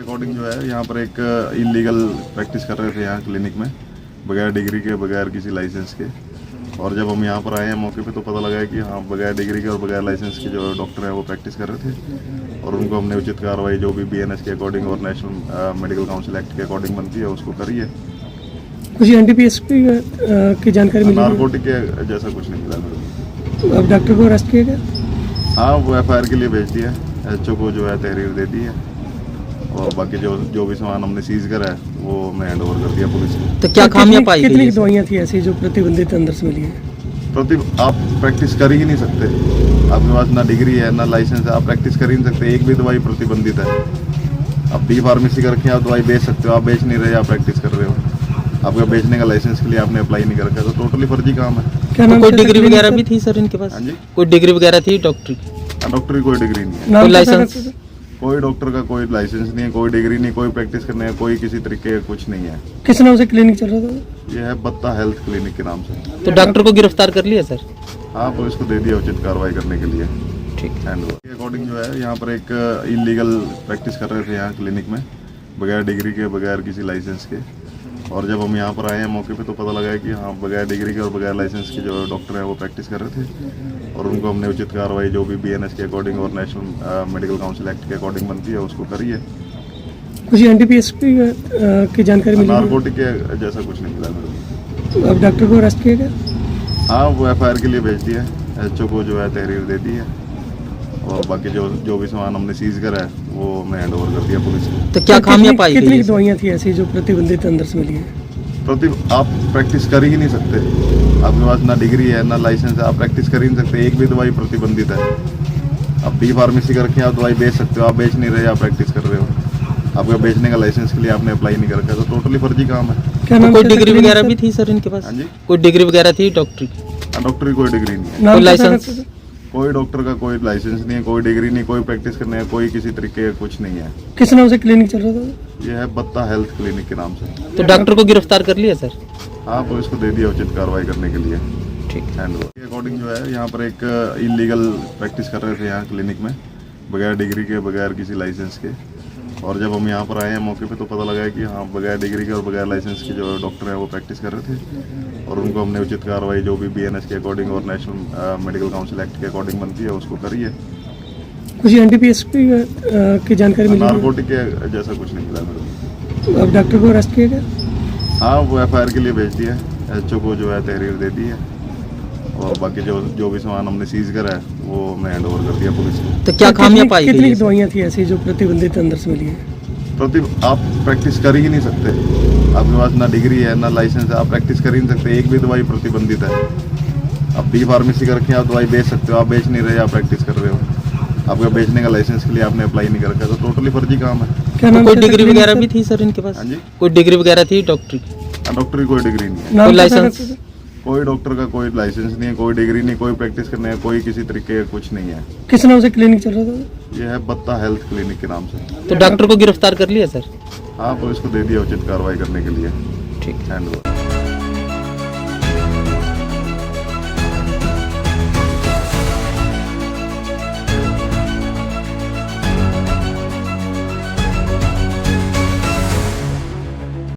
According जो है यहाँ पर एक इलीगल प्रैक्टिस कर रहे थे यहाँ क्लिनिक में, बगैर डिग्री के, बगैर किसी लाइसेंस के। और जब हम यहाँ पर आए हैं मौके पे तो पता लगा है कि हाँ, बगैर डिग्री के और बगैर लाइसेंस के जो डॉक्टर हैं वो प्रैक्टिस कर रहे थे। और उनको हमने उचित कार्रवाई जो भी BNS के अकॉर्डिंग और नेशनल मेडिकल काउंसिल एक्ट के अकॉर्डिंग बनती है उसको करी है। कुछ NDPS की जानकारी मिली? नारकोटिक के जैसा कुछ नहीं मिला मेरे को। अब डॉक्टर को अरेस्ट किया गया? हाँ, वो FIR के लिए भेज दिया, HO को जो है तहरीर दे दी है। और बाकी जो भी सामान हमने सीज करा है वो हमने हैंड ओवर कर दिया पुलिस को। तो क्या खामियां पाई गई? कितनी दवाइयां थी ऐसी जो प्रतिबंधित अंदर से मिली है? आप प्रैक्टिस कर ही नहीं सकते, आपके पास ना डिग्री है ना लाइसेंस है, आप प्रैक्टिस कर ही नहीं सकते। एक भी दवाई प्रतिबंधित है। आप B फार्मेसी करके आप दवाई बेच सकते हो, आप बेच नहीं रहे, आप प्रैक्टिस कर रहे हो। आपका बेचने का लाइसेंस के लिए आपने अप्लाई नहीं कर रखा, तो टोटली फर्जी काम है। क्या तो कोई डिग्री वगैरह भी थी सर इनके पास? हाँ जी, कोई डिग्री वगैरह थी डॉक्टर की? डॉक्टर की कोई डिग्री नहीं है, कोई लाइसेंस? कोई डॉक्टर का कोई लाइसेंस नहीं है, कोई डिग्री नहीं, कोई प्रैक्टिस करने का कोई किसी तरीके का कुछ नहीं है। किस नाम से क्लिनिक चल रहा था? ये है बत्ता हेल्थ क्लिनिक के नाम से। तो डॉक्टर को गिरफ्तार कर लिया सर? हाँ, पुलिस को दे दिया उचित कार्रवाई करने के लिए। ठीक। हैंड ओवर अकॉर्डिंग जो है यहाँ पर एक इलीगल प्रैक्टिस कर रहे थे यहाँ क्लिनिक में, बगैर डिग्री के, बगैर किसी लाइसेंस के। और जब हम यहाँ पर आए हैं मौके पे तो पता लगा है कि हाँ, बगैर डिग्री के और बगैर लाइसेंस के जो डॉक्टर हैं वो प्रैक्टिस कर रहे थे। और उनको हमने उचित कार्रवाई जो भी BNS के अकॉर्डिंग और नेशनल मेडिकल काउंसिल एक्ट के अकॉर्डिंग बनती है उसको करी है। कुछ NDPS की जानकारी मिली? नारकोटिक के जैसा कुछ नहीं मिला मेरे को। अब डॉक्टर को अरेस्ट किया गया? हाँ, वो FIR के लिए भेज दिया, HO को जो है तहरीर दे दी है। और बाकी जो भी सामान हमने सीज करा है वो हमने हैंड ओवर कर दिया पुलिस को। तो क्या खामियां पाई गई? कितनी दवाइयां थी ऐसी जो प्रतिबंधित अंदर से मिली है? आप प्रैक्टिस कर ही नहीं सकते, आपके पास ना डिग्री है ना लाइसेंस है, आप प्रैक्टिस कर ही नहीं सकते। एक भी दवाई प्रतिबंधित है। आप B फार्मेसी करके आप दवाई बेच सकते हो, आप बेच नहीं रहे, आप प्रैक्टिस कर रहे हो। आपका बेचने का लाइसेंस के लिए आपने अप्लाई नहीं कर रखा, तो टोटली फर्जी काम है। क्या कोई डिग्री वगैरह भी थी सर इनके पास? हाँ जी, कोई डिग्री वगैरह थी डॉक्टर की? डॉक्टर की कोई डिग्री नहीं है, कोई लाइसेंस? कोई डॉक्टर का कोई लाइसेंस नहीं है, कोई डिग्री नहीं, कोई प्रैक्टिस करने का कोई किसी तरीके का कुछ नहीं है। किस नाम से क्लिनिक चल रहा था? ये है बत्ता हेल्थ क्लिनिक के नाम से। तो डॉक्टर को गिरफ्तार कर लिया सर? हाँ, पुलिस को दे दिया उचित कार्रवाई करने के लिए। ठीक। हैंड ओवर अकॉर्डिंग जो है यहाँ पर एक इलीगल प्रैक्टिस कर रहे थे यहाँ क्लिनिक में, बगैर डिग्री के, बगैर किसी लाइसेंस के। और जब हम यहाँ पर आए हैं मौके पे तो पता लगा है कि हाँ, बगैर डिग्री के और बगैर लाइसेंस के जो डॉक्टर हैं वो प्रैक्टिस कर रहे थे। और उनको हमने उचित कार्रवाई जो भी BNS के अकॉर्डिंग और नेशनल मेडिकल काउंसिल एक्ट के अकॉर्डिंग बनती है उसको करी है। कुछ NDPS की जानकारी मिली? नारकोटिक के जैसा कुछ नहीं मिला मेरे को। अब डॉक्टर को अरेस्ट किया गया? हाँ, वो FIR के लिए भेज दिया, HO को जो है तहरीर दे दी है। और बाकी जो भी सामान हमने सीज करा है वो हमने हैंड ओवर कर दिया पुलिस को। तो क्या खामियां पाई गई? कितनी दवाइयां थी ऐसी जो प्रतिबंधित अंदर से मिली है? आप प्रैक्टिस कर ही नहीं सकते, आपके पास ना डिग्री है ना लाइसेंस है, आप प्रैक्टिस कर ही नहीं सकते। एक भी दवाई प्रतिबंधित है। आप B फार्मेसी करके आप दवाई बेच सकते हो, आप बेच नहीं रहे, आप प्रैक्टिस कर रहे हो। आपका बेचने का लाइसेंस के लिए आपने अप्लाई नहीं कर रखा, तो टोटली फर्जी काम है। क्या कोई डिग्री वगैरह भी थी सर इनके पास? हाँ जी, कोई डिग्री वगैरह थी डॉक्टर की? डॉक्टर की कोई डिग्री नहीं है, कोई लाइसेंस? कोई डॉक्टर का कोई लाइसेंस नहीं है, कोई डिग्री नहीं, कोई प्रैक्टिस करने का कोई किसी तरीके का कुछ नहीं है। किस नाम से क्लिनिक चल रहा था? ये है बत्ता हेल्थ क्लिनिक के नाम से। तो डॉक्टर को गिरफ्तार कर लिया सर? हाँ, पुलिस को दे दिया उचित कार्रवाई करने के लिए। ठीक। Hand over